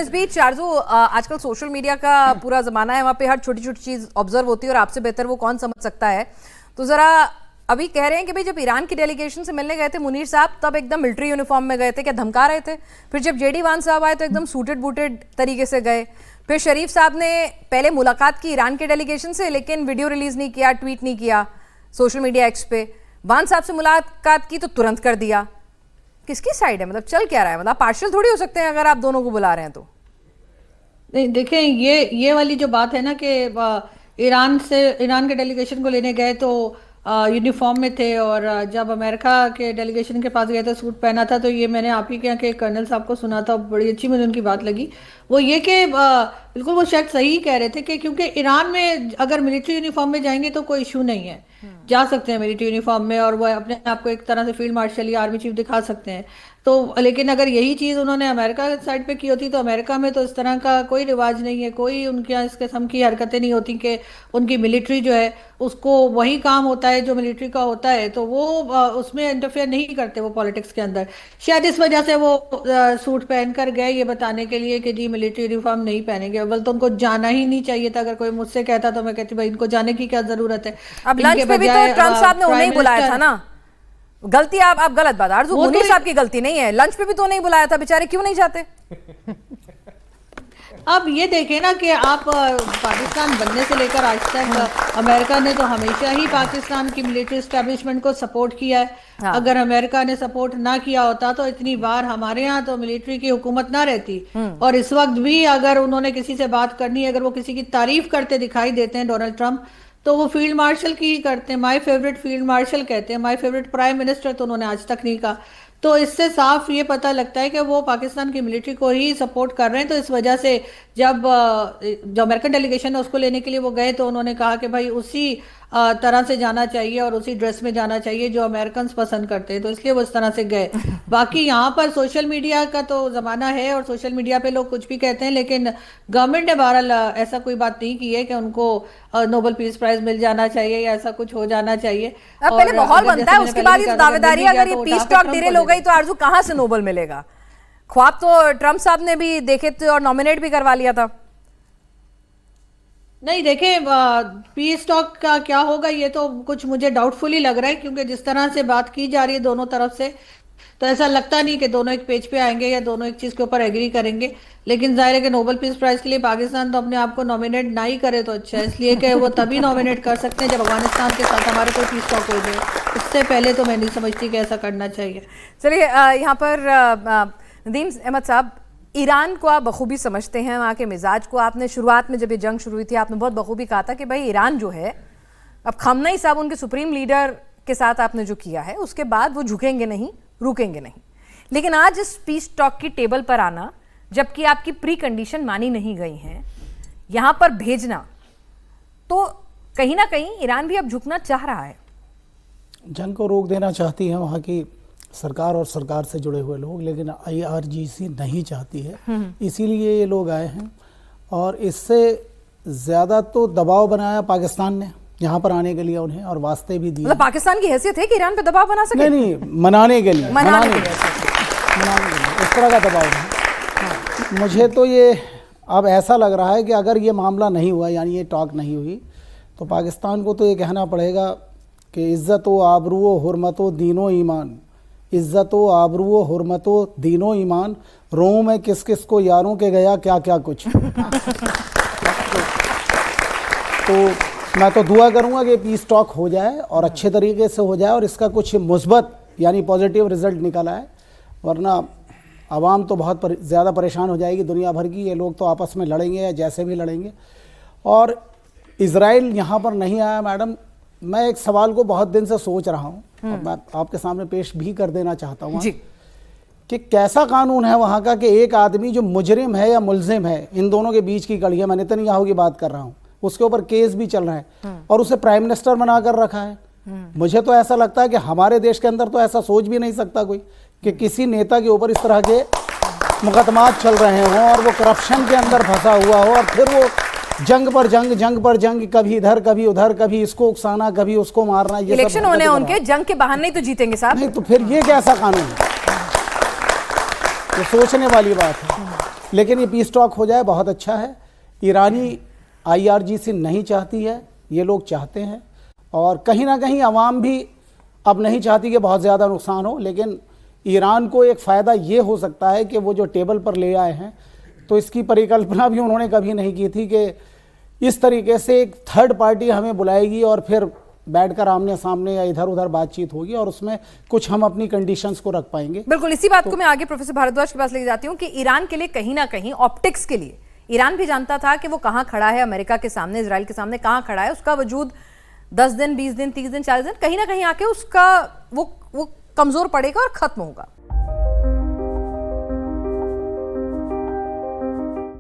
इस बीच आरजू, आजकल social media का पूरा जमाना है, वहां पे हर छोटी छोटी चीज ऑब्जर्व होती है और आपसे बेहतर वो कौन समझ सकता है। तो जरा अभी कह रहे हैं कि भाई जब ईरान की डेलीगेशन से मिलने गए थे मुनीर साहब, तब एकदम मिलिट्री यूनिफॉर्म में गए थे, क्या धमका रहे थे? फिर जब जेडी वान साहब आए तो एकदम सूटेड बूटेड तरीके से गए। फिर शरीफ साहब ने पहले मुलाकात की ईरान के डेलीगेशन से, लेकिन वीडियो रिलीज नहीं किया, ट्वीट नहीं किया सोशल मीडिया एक्स पे। वान साहब से मुलाकात की तो तुरंत कर दिया। किसकी साइड है? मतलब चल क्या रहा है? मतलब पार्शियल थोड़ी हो सकते हैं अगर आप दोनों को बुला रहे हैं तो। नहीं देखें, ये वाली जो बात है ना कि ईरान के डेलीगेशन को लेने गए तो यूनिफॉर्म में थे, और जब अमेरिका के डेलीगेशन के पास गए थे सूट पहना था। तो ये मैंने आप ही के यहाँ के कर्नल साहब को सुना था, बड़ी अच्छी मुझे उनकी बात लगी। वो ये कि बिल्कुल वो शायद सही कह रहे थे कि क्योंकि ईरान में अगर मिलिट्री यूनिफॉर्म में जाएंगे तो कोई इशू नहीं है, जा सकते हैं मिलिट्री यूनिफॉर्म में, और वो अपने आप को एक तरह से फील्ड मार्शल या आर्मी चीफ दिखा सकते हैं। तो लेकिन अगर यही चीज़ उन्होंने अमेरिका साइड पे की होती तो अमेरिका में तो इस तरह का कोई रिवाज नहीं है, कोई उनके यहाँ इस किस्म की हरकतें नहीं होती कि उनकी मिलिट्री जो है उसको वही काम होता है जो मिलिट्री का होता है, तो वो उसमें इंटरफेयर नहीं करते वो पॉलिटिक्स के अंदर। शायद इस वजह से वो सूट पहन कर गए ये बताने के लिए कि जी मिलिट्री यूनिफॉर्म नहीं पहनेंगे। अव्वल तो उनको जाना ही नहीं चाहिए था। अगर कोई मुझसे कहता तो मैं कहती भाई इनको जाने की क्या जरूरत है। अब लंच पे भी तो ट्रम्प साहब ने उन्हें ही बुलाया था ना। गलती आप गलत बात आरजू, मुनीर साहब की गलती नहीं है। लंच पे भी तो नहीं बुलाया था, बेचारे क्यों नहीं जाते? अब ये देखें ना कि आप पाकिस्तान बनने से लेकर आज तक अमेरिका ने तो हमेशा ही पाकिस्तान की मिलिट्री एस्टेब्लिशमेंट को सपोर्ट किया है। हाँ। अगर अमेरिका ने सपोर्ट ना किया होता तो इतनी बार हमारे यहाँ तो मिलिट्री की हुकूमत ना रहती। और इस वक्त भी अगर उन्होंने किसी से बात करनी है, अगर वो किसी की तारीफ करते दिखाई देते हैं डोनाल्ड ट्रंप, तो वो फील्ड मार्शल की ही करते हैं। माय फेवरेट फील्ड मार्शल कहते हैं, माय फेवरेट प्राइम मिनिस्टर तो उन्होंने आज तक नहीं कहा। तो इससे साफ ये पता लगता है कि वो पाकिस्तान की मिलिट्री को ही सपोर्ट कर रहे हैं। तो इस वजह से जब जो अमेरिकन डेलीगेशन है उसको लेने के लिए वो गए तो उन्होंने कहा कि भाई उसी तरह से जाना चाहिए और उसी ड्रेस में जाना चाहिए जो अमेरिकन पसंद करते हैं, तो इसलिए वो इस तरह से गए। बाकी यहाँ पर सोशल मीडिया का तो ज़माना है और सोशल मीडिया पे लोग कुछ भी कहते हैं, लेकिन गवर्नमेंट ने बहरहाल ऐसा कोई बात नहीं की है कि उनको नोबेल पीस प्राइज मिल जाना चाहिए या ऐसा कुछ हो जाना चाहिए। अब पहले माहौल बनता है, उसके बाद ही तो दावेदारी। अगर ये पीस टॉक डिरेल हो गई तो आरजू कहाँ से नोबेल मिलेगा? ख्वाब तो ट्रम्प साहब ने भी देखे थे और नॉमिनेट भी करवा लिया था। नहीं देखें, पीस टॉक का क्या होगा ये तो कुछ मुझे डाउटफुल ही लग रहा है, क्योंकि जिस तरह से बात की जा रही है दोनों तरफ से तो ऐसा लगता नहीं कि दोनों एक पेज पे आएंगे या दोनों एक चीज के ऊपर एग्री करेंगे। लेकिन जाहिर है कि नोबेल पीस प्राइज के लिए पाकिस्तान तो अपने आप को नॉमिनेट ना ही करे तो अच्छा है, इसलिए कि वो तभी नॉमिनेट कर सकते हैं जब अफगानिस्तान के साथ हमारे कोई पीस टॉक हो जाए। इससे पहले तो मैं नहीं समझती कि ऐसा करना चाहिए। चलिए यहाँ पर नदीम अहमद साहब, ईरान को आप बखूबी समझते हैं, वहाँ के मिजाज को। आपने शुरुआत में जब ये जंग शुरू हुई थी आपने बहुत बखूबी कहा था कि भाई ईरान जो है, अब खamenei साहब उनके सुप्रीम लीडर के साथ आपने जो किया है उसके बाद वो झुकेंगे नहीं, रुकेंगे नहीं। लेकिन आज इस पीस टॉक की टेबल पर आना, जबकि आपकी प्री कंडीशन मानी नहीं गई हैं, यहाँ पर भेजना, तो कहीं ना कहीं ईरान भी अब झुकना चाह रहा है। जंग को रोक देना चाहती है वहाँ की सरकार और सरकार से जुड़े हुए लोग, लेकिन IRGC नहीं चाहती है, इसीलिए ये लोग आए हैं। और इससे ज़्यादा तो दबाव बनाया पाकिस्तान ने यहाँ पर आने के लिए उन्हें, और वास्ते भी दिए। मतलब पाकिस्तान की हैसियत है कि ईरान पे दबाव बना सके? नहीं, मनाने के लिए इस तरह का दबाव है। हाँ। मुझे तो ये अब ऐसा लग रहा है कि अगर ये मामला नहीं हुआ, यानी ये टॉक नहीं हुई, तो पाकिस्तान को तो ये कहना पड़ेगा कि इज़्ज़त व आबरू व हुर्मत व दीनो ईमान, इज़्ज़त व आबरू व हुर्मत व दीनो ईमान, रोम में किस किस को यारों के गया क्या क्या कुछ। तो मैं तो दुआ करूंगा कि पीस टॉक हो जाए और अच्छे तरीके से हो जाए और इसका कुछ मुस्बत यानी पॉजिटिव रिजल्ट निकल आए, वरना आवाम तो बहुत ज़्यादा परेशान हो जाएगी दुनिया भर की। ये लोग तो आपस में लड़ेंगे या जैसे भी लड़ेंगे। और इज़राइल यहाँ पर नहीं आया। मैडम, मैं एक सवाल को बहुत दिन से सोच रहा हूँ और मैं आपके सामने पेश भी कर देना चाहता हूँ कि कैसा कानून है वहाँ का कि एक आदमी जो मुजरिम है या मुलजिम है, इन दोनों के बीच की कड़ियाँ, मैं नेतन्याहू की बात कर रहा हूँ, उसके ऊपर केस भी चल रहा है और उसे प्राइम मिनिस्टर बनाकर रखा है। मुझे तो ऐसा लगता है कि हमारे देश के अंदर तो ऐसा सोच भी नहीं सकता कोई कि किसी नेता के ऊपर इस तरह के मुकदमात चल रहे हों और वो करप्शन के अंदर फंसा हुआ हो और फिर वो जंग पर जंग, जंग पर जंग, कभी इधर कभी उधर, कभी इसको उकसाना कभी उसको मारना। ये इलेक्शन होने उनके, जंग के बहाने ही तो जीतेंगे साहब। नहीं तो फिर ये कैसा कानून है? ये सोचने वाली बात है। लेकिन ये पीस टॉक हो जाए बहुत अच्छा है। ईरानी IRGC नहीं चाहती है, ये लोग चाहते हैं, और कहीं ना कहीं अवाम भी अब नहीं चाहती कि बहुत ज़्यादा नुकसान हो, लेकिन ईरान को एक फ़ायदा ये हो सकता है कि वो जो टेबल पर ले आए हैं, तो इसकी परिकल्पना भी उन्होंने कभी नहीं की थी कि इस तरीके से एक थर्ड पार्टी हमें बुलाएगी और फिर बैठकर आमने सामने या इधर उधर बातचीत होगी और उसमें कुछ हम अपनी कंडीशंस को रख पाएंगे। बिल्कुल, इसी बात को मैं आगे प्रोफेसर भारद्वाज के पास लेके जाती हूँ कि ईरान के लिए कहीं ना कहीं ऑप्टिक्स के लिए ईरान भी जानता था कि वो कहाँ खड़ा है, अमेरिका के सामने, इजराइल के सामने कहाँ खड़ा है, उसका वजूद 10 दिन, 20 दिन, 30 दिन, 40 दिन कहीं ना कहीं आके उसका वो कमजोर पड़ेगा और खत्म होगा।